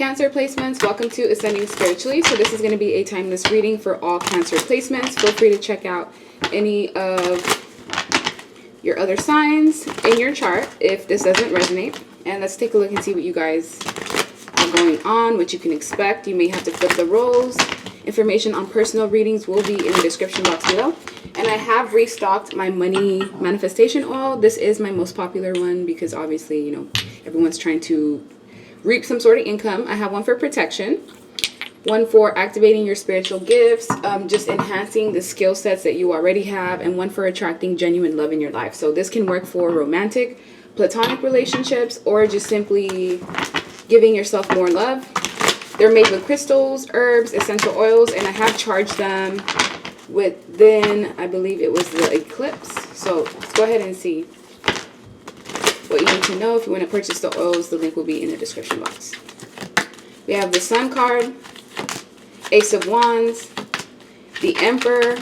Cancer placements, welcome to Ascending Spiritually. So this is going to be a timeless reading for all Cancer placements. Feel free to check out any of your other signs in your chart if this doesn't resonate. And let's take a look and see what you guys are going on, what you can expect. You may have to flip the roles. Information on personal readings will be in the description box below. And I have restocked my money manifestation oil. This is my most popular one because obviously, you know, everyone's trying to reap some sort of income. I have one for protection, one for activating your spiritual gifts, just enhancing the skill sets that you already have, and one for attracting genuine love in your life. So this can work for romantic, platonic relationships, or just simply giving yourself more love. They're made with crystals, herbs, essential oils, and I have charged them within, I believe it was the eclipse. So let's go ahead and see what you need to know. If you want to purchase the oils, the link will be in the description box. We have the Sun card, Ace of Wands, the Emperor,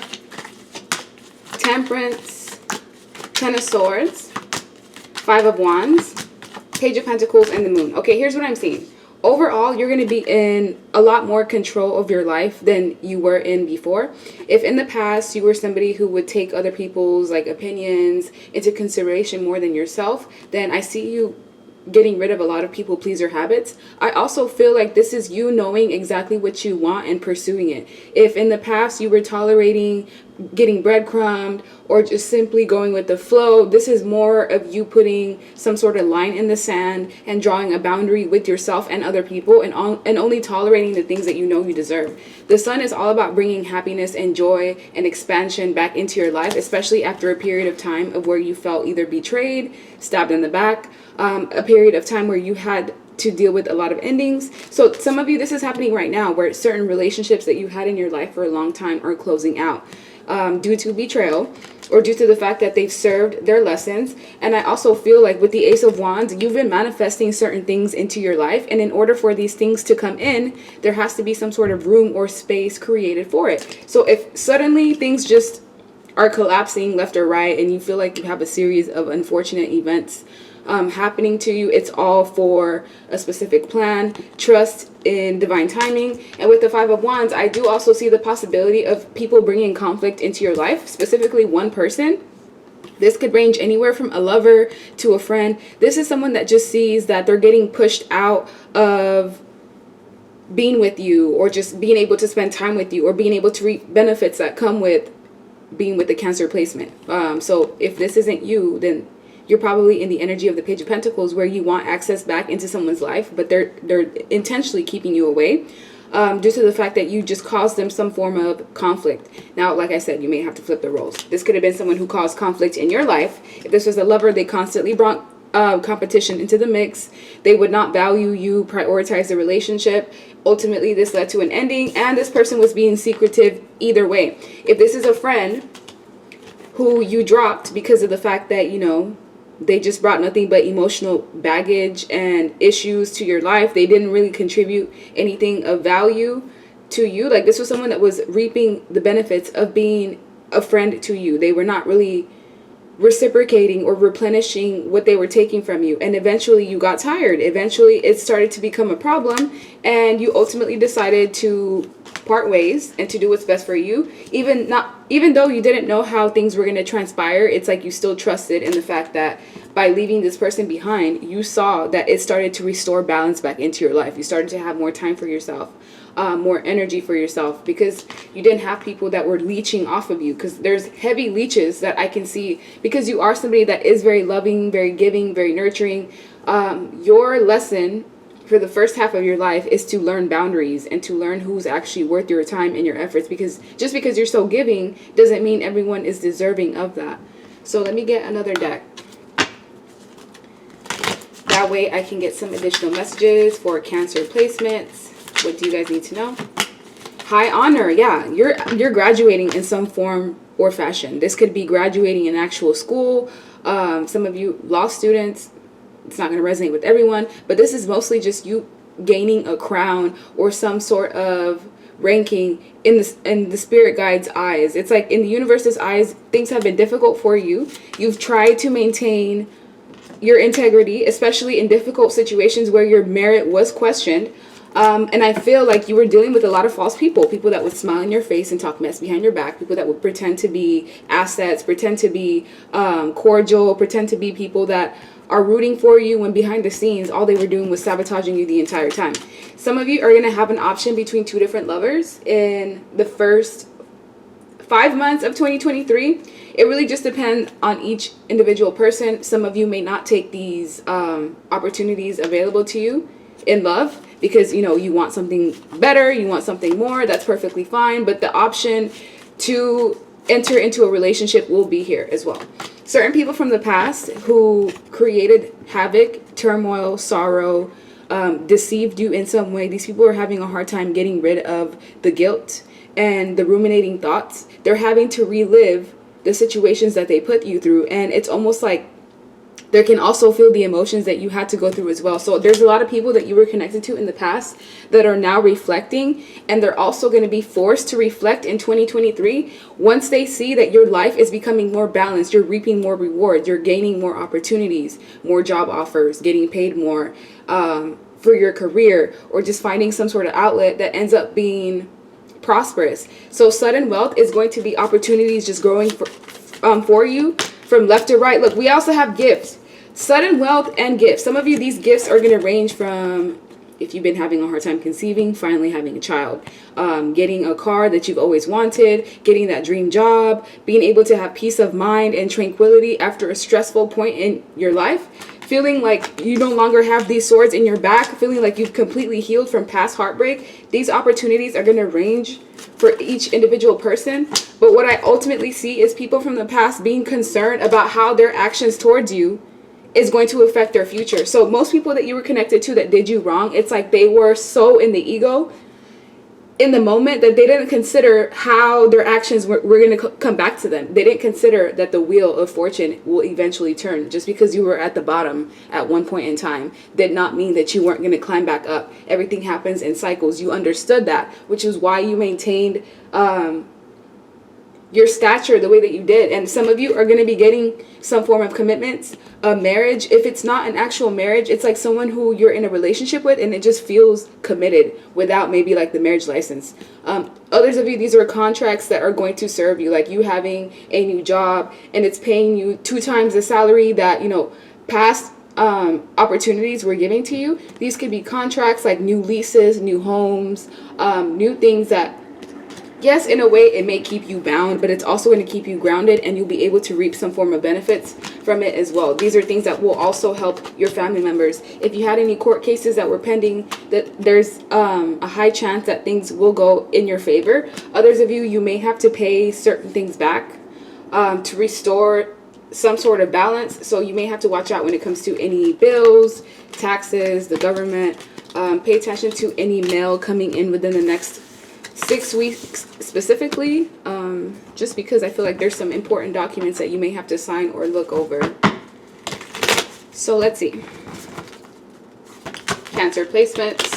Temperance, Ten of Swords, Five of Wands, Page of Pentacles, and the Moon. Okay, here's what I'm seeing. Overall, you're going to be in a lot more control of your life than you were in before. If in the past you were somebody who would take other people's opinions into consideration more than yourself, then I see you getting rid of a lot of people pleaser habits. I also feel like this is you knowing exactly what you want and pursuing it. If in the past you were tolerating getting breadcrumbed or just simply going with the flow, this is more of you putting some sort of line in the sand and drawing a boundary with yourself and other people, and only tolerating the things that you know you deserve. The Sun is all about bringing happiness and joy and expansion back into your life, especially after a period of time of where you felt either betrayed, stabbed in the back, a period of time where you had to deal with a lot of endings. So some of you, this is happening right now, where certain relationships that you had in your life for a long time are closing out due to betrayal or due to the fact that they've served their lessons. And I also feel like with the Ace of Wands, you've been manifesting certain things into your life, and in order for these things to come in, there has to be some sort of room or space created for it. So if suddenly things just are collapsing left or right, and you feel like you have a series of unfortunate events happening to you, it's all for a specific plan. Trust in divine timing. And with the Five of Wands, I do also see the possibility of people bringing conflict into your life, specifically one person. This could range anywhere from a lover to a friend. This is someone that just sees that they're getting pushed out of being with you, or just being able to spend time with you, or being able to reap benefits that come with being with the Cancer placement. So if this isn't you, then you're probably in the energy of the Page of Pentacles, where you want access back into someone's life, but they're intentionally keeping you away due to the fact that you just caused them some form of conflict. Now, like I said, you may have to flip the roles. This could have been someone who caused conflict in your life. If this was a lover, they constantly brought competition into the mix. They would not value you, prioritize the relationship. Ultimately, this led to an ending, and this person was being secretive either way. If this is a friend who you dropped because of the fact that, you know, they just brought nothing but emotional baggage and issues to your life, they didn't really contribute anything of value to you. Like, this was someone that was reaping the benefits of being a friend to you. They were not really reciprocating or replenishing what they were taking from you, and eventually you got tired. Eventually it started to become a problem, and you ultimately decided to part ways and to do what's best for you. Even though you didn't know how things were going to transpire, it's like you still trusted in the fact that by leaving this person behind, you saw that it started to restore balance back into your life. You started to have more time for yourself, more energy for yourself, because you didn't have people that were leeching off of you. Because there's heavy leeches that I can see, because you are somebody that is very loving, very giving, very nurturing. Your lesson for the first half of your life is to learn boundaries and to learn who's actually worth your time and your efforts, because just because you're so giving doesn't mean everyone is deserving of that. So let me get another deck. That way I can get some additional messages for Cancer placements. What do you guys need to know? High honor. Yeah, you're graduating in some form or fashion. This could be graduating in actual school. Some of you law students, it's not going to resonate with everyone, but this is mostly just you gaining a crown or some sort of ranking in the spirit guide's eyes. It's like in the universe's eyes, things have been difficult for you. You've tried to maintain your integrity, especially in difficult situations where your merit was questioned. And I feel like you were dealing with a lot of false people that would smile in your face and talk mess behind your back, people that would pretend to be assets, pretend to be cordial, pretend to be people that are rooting for you, when behind the scenes all they were doing was sabotaging you the entire time. Some of you are going to have an option between two different lovers in the first 5 months of 2023. It really just depends on each individual person. Some of you may not take these opportunities available to you in love because, you know, you want something better, you want something more. That's perfectly fine. But the option to enter into a relationship will be here as well. Certain people from the past who created havoc, turmoil, sorrow, deceived you in some way. These people are having a hard time getting rid of the guilt and the ruminating thoughts. They're having to relive the situations that they put you through. And it's almost like they can also feel the emotions that you had to go through as well. So there's a lot of people that you were connected to in the past that are now reflecting, and they're also going to be forced to reflect in 2023 once they see that your life is becoming more balanced, you're reaping more rewards, you're gaining more opportunities, more job offers, getting paid more for your career, or just finding some sort of outlet that ends up being prosperous. So sudden wealth is going to be opportunities just growing for you from left to right. Look, we also have gifts, sudden wealth and gifts. Some of you, these gifts are going to range from, if you've been having a hard time conceiving, finally having a child, getting a car that you've always wanted, getting that dream job, being able to have peace of mind and tranquility after a stressful point in your life, feeling like you no longer have these swords in your back, feeling like you've completely healed from past heartbreak. These opportunities are going to range for each individual person. But what I ultimately see is people from the past being concerned about how their actions towards you is going to affect their future. So most people that you were connected to that did you wrong, it's like they were so in the ego in the moment that they didn't consider how their actions were going to come back to them. They didn't consider that the wheel of fortune will eventually turn. Just because you were at the bottom at one point in time did not mean that you weren't going to climb back up. Everything happens in cycles. You understood that, which is why you maintained your stature the way that you did. And some of you are going to be getting some form of commitments, a marriage. If it's not an actual marriage, it's like someone who you're in a relationship with and it just feels committed without maybe like the marriage license. Others of you, these are contracts that are going to serve you, like you having a new job and it's paying you 2 times the salary that, you know, past opportunities were giving to you. These could be contracts like new leases, new homes, new things that, yes, in a way it may keep you bound, but it's also going to keep you grounded and you'll be able to reap some form of benefits from it as well. These are things that will also help your family members. If you had any court cases that were pending, that there's a high chance that things will go in your favor. Others of you, you may have to pay certain things back to restore some sort of balance. So you may have to watch out when it comes to any bills, taxes, the government. Pay attention to any mail coming in within the next 6 weeks specifically, just because I feel like there's some important documents that you may have to sign or look over. So let's see. Cancer placements.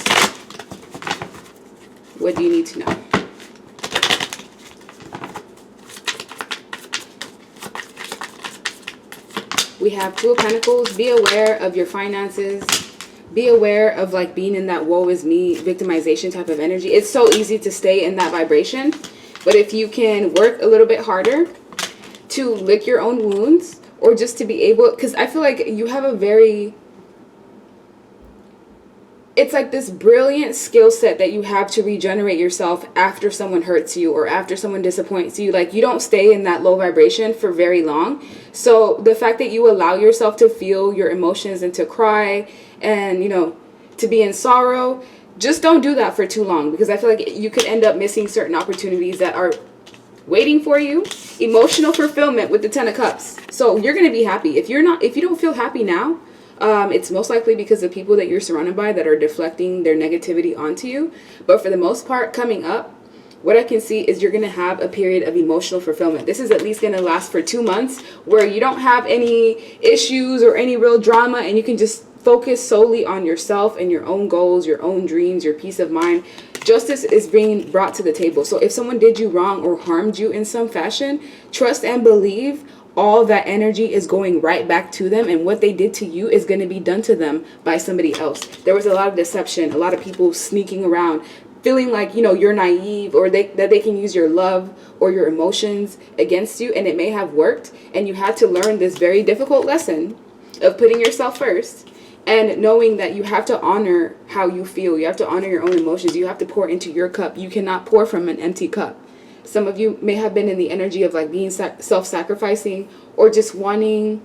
What do you need to know? We have Two of Pentacles. Be aware of your finances. Be aware of like being in that woe is me victimization type of energy. It's so easy to stay in that vibration. But if you can work a little bit harder to lick your own wounds, or just to be able, because I feel like you have a very, it's like this brilliant skill set that you have to regenerate yourself after someone hurts you or after someone disappoints you. Like, you don't stay in that low vibration for very long. So the fact that you allow yourself to feel your emotions and to cry and, you know, to be in sorrow, just don't do that for too long, because I feel like you could end up missing certain opportunities that are waiting for you. Emotional fulfillment with the 10 of Cups. So you're going to be happy. If you don't feel happy now, it's most likely because of people that you're surrounded by that are deflecting their negativity onto you. But for the most part, coming up, what I can see is you're going to have a period of emotional fulfillment. This is at least going to last for 2 months, where you don't have any issues or any real drama, and you can just focus solely on yourself and your own goals, your own dreams, your peace of mind. Justice is being brought to the table. So if someone did you wrong or harmed you in some fashion, trust and believe all that energy is going right back to them, and what they did to you is going to be done to them by somebody else. There was a lot of deception, a lot of people sneaking around, feeling like, you know, you're naive, or that they can use your love or your emotions against you, and it may have worked, and you had to learn this very difficult lesson of putting yourself first and knowing that you have to honor how you feel. You have to honor your own emotions. You have to pour into your cup. You cannot pour from an empty cup. Some of you may have been in the energy of like being self-sacrificing, or just wanting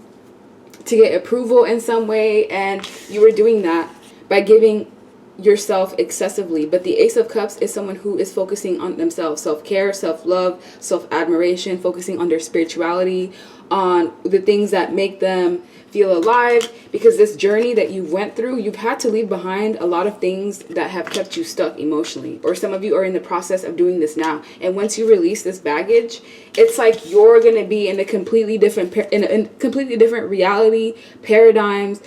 to get approval in some way, and you were doing that by giving yourself excessively. But the Ace of Cups is someone who is focusing on themselves, self-care, self-love, self-admiration, focusing on their spirituality, on the things that make them feel alive. Because this journey that you went through, you've had to leave behind a lot of things that have kept you stuck emotionally, or some of you are in the process of doing this now. And once you release this baggage, it's like you're going to be in a completely different completely different reality, paradigms.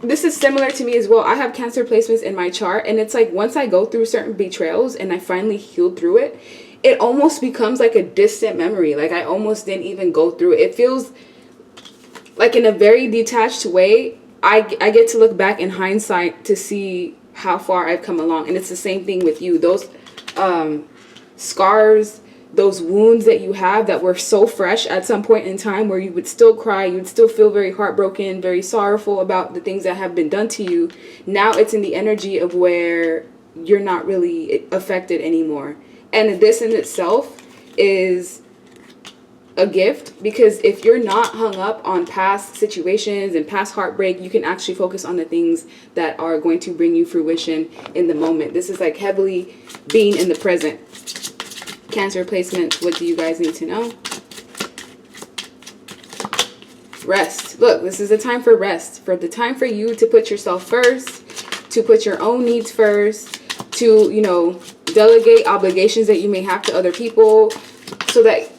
This is similar to me as well. I have Cancer placements in my chart, and it's like once I go through certain betrayals and I finally healed through it, it almost becomes like a distant memory. Like I almost didn't even go through it. It feels like in a very detached way, I get to look back in hindsight to see how far I've come along. And it's the same thing with you. Those scars, those wounds that you have that were so fresh at some point in time, where you would still cry, you would still feel very heartbroken, very sorrowful about the things that have been done to you. Now it's in the energy of where you're not really affected anymore. And this in itself is a gift, because if you're not hung up on past situations and past heartbreak, you can actually focus on the things that are going to bring you fruition in the moment. This is like heavily being in the present. Cancer placement, what do you guys need to know? Rest. Look, this is a time for rest, for the time for you to put yourself first, to put your own needs first, to, you know, delegate obligations that you may have to other people, so that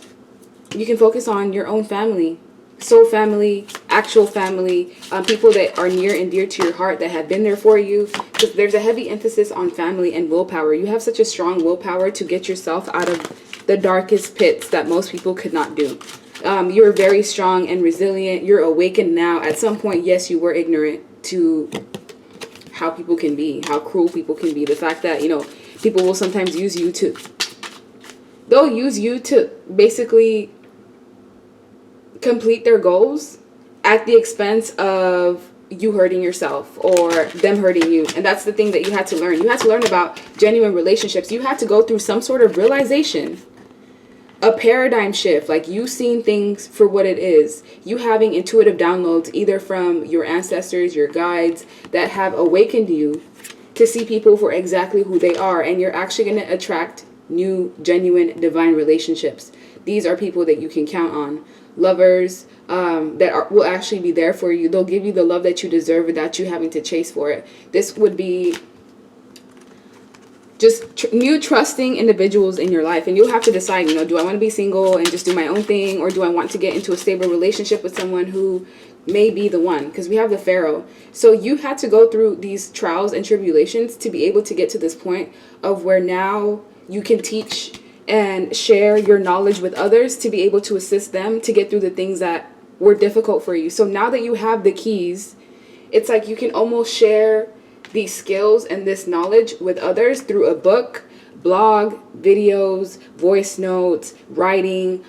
you can focus on your own family, soul family, actual family, people that are near and dear to your heart, that have been there for you. Because there's a heavy emphasis on family and willpower. You have such a strong willpower to get yourself out of the darkest pits that most people could not do. You're very strong and resilient. You're awakened now. At some point, yes, you were ignorant to how people can be, how cruel people can be. The fact that, you know, people will sometimes use you to, they'll use you to basically complete their goals at the expense of you hurting yourself or them hurting you. And that's the thing that you had to learn. You had to learn about genuine relationships. You had to go through some sort of realization, a paradigm shift, like you seeing things for what it is, you having intuitive downloads either from your ancestors, your guides, that have awakened you to see people for exactly who they are. And you're actually going to attract new, genuine, divine relationships. These are people that you can count on. Lovers will actually be there for you. They'll give you the love that you deserve without you having to chase for it. This would be just new trusting individuals in your life. And you'll have to decide, you know, do I want to be single and just do my own thing? Or do I want to get into a stable relationship with someone who may be the one? Because we have the Pharaoh. So you had to go through these trials and tribulations to be able to get to this point of where now you can teach and share your knowledge with others to be able to assist them to get through the things that were difficult for you. So now that you have the keys, it's like you can almost share these skills and this knowledge with others through a book, blog, videos, voice notes, writing.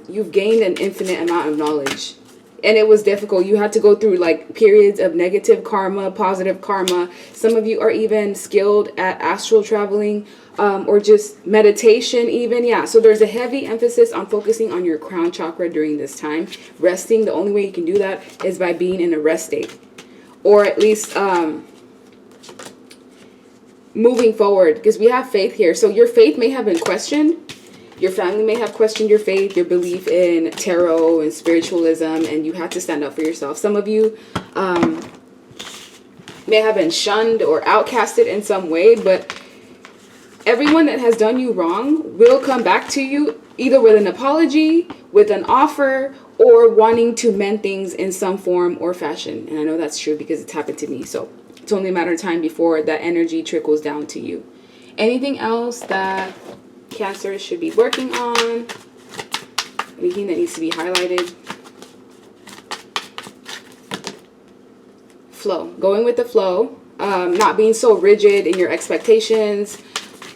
You've gained an infinite amount of knowledge. And it was difficult. You had to go through like periods of negative karma, positive karma. Some of you are even skilled at astral traveling, or just meditation even. Yeah, so there's a heavy emphasis on focusing on your crown chakra during this time. Resting, the only way you can do that is by being in a rest state. Or at least moving forward, because we have faith here. So your faith may have been questioned. Your family may have questioned your faith, your belief in tarot and spiritualism, and you had to stand up for yourself. Some of you may have been shunned or outcasted in some way, but everyone that has done you wrong will come back to you either with an apology, with an offer, or wanting to mend things in some form or fashion. And I know that's true because it's happened to me. So it's only a matter of time before that energy trickles down to you. Anything else that Cancer should be working on? Anything that needs to be highlighted. Flow. Going with the flow. Not being so rigid in your expectations.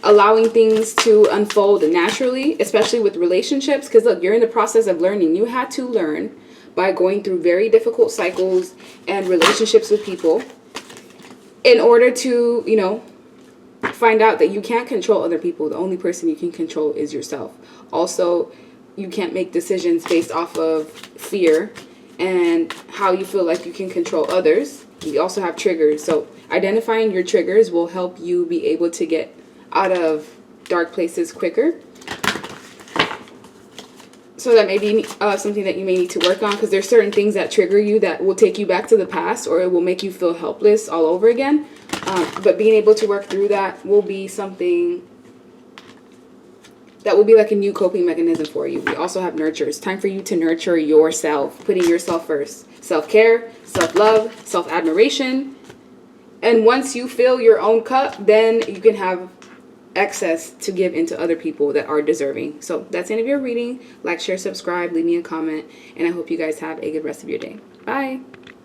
Allowing things to unfold naturally, especially with relationships. Because look, you're in the process of learning. You had to learn by going through very difficult cycles and relationships with people in order to, you know, find out that you can't control other people. The only person you can control is yourself. Also, you can't make decisions based off of fear and how you feel like you can control others. You also have triggers. So identifying your triggers will help you be able to get out of dark places quicker. So that may be something that you may need to work on, because there's certain things that trigger you that will take you back to the past, or it will make you feel helpless all over again. But being able to work through that will be something that will be like a new coping mechanism for you. We also have nurture. It's time for you to nurture yourself, putting yourself first. Self-care, self-love, self-admiration. And once you fill your own cup, then you can have excess to give into other people that are deserving. So that's the end of your reading. Like, share, subscribe, leave me a comment, and I hope you guys have a good rest of your day. Bye.